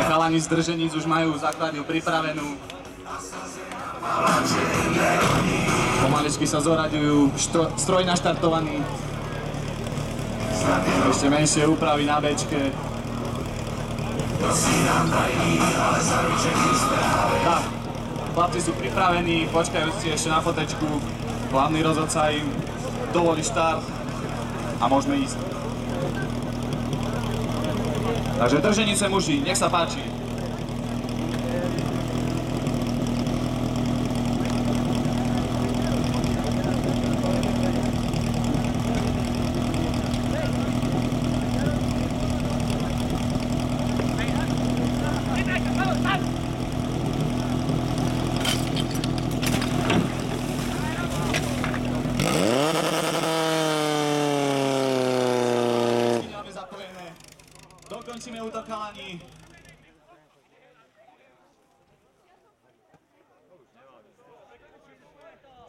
Chalani z Drženic už majú základňu pripravenú. Pomaličky sa zoraďujú, stroj naštartovaný. Ešte menšie úpravy na Bčke. Tak, chlapci sú pripravení, počkajú si ešte na fotečku. Hlavný rozhodca im dovolí štart a môžeme ísť. Takže Drženice muži, nech sa páči. Dokončíme útok, chalani.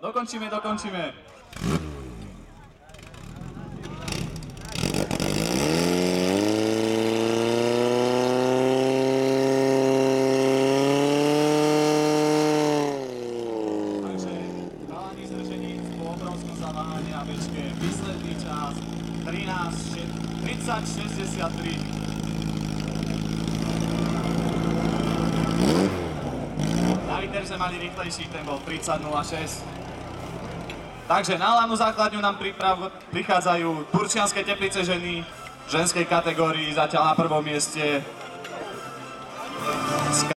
Dokončíme. Takže chalani z Drženic po obrovskom zaváhaní na Bčke. Výsledný čas 30:63. Na Viterze mali rýchlejší, ten bol 30:06. Takže na hlavnú základňu nám prichádzajú Turčianske Teplice ženy v ženskej kategórii, zatiaľ na prvom mieste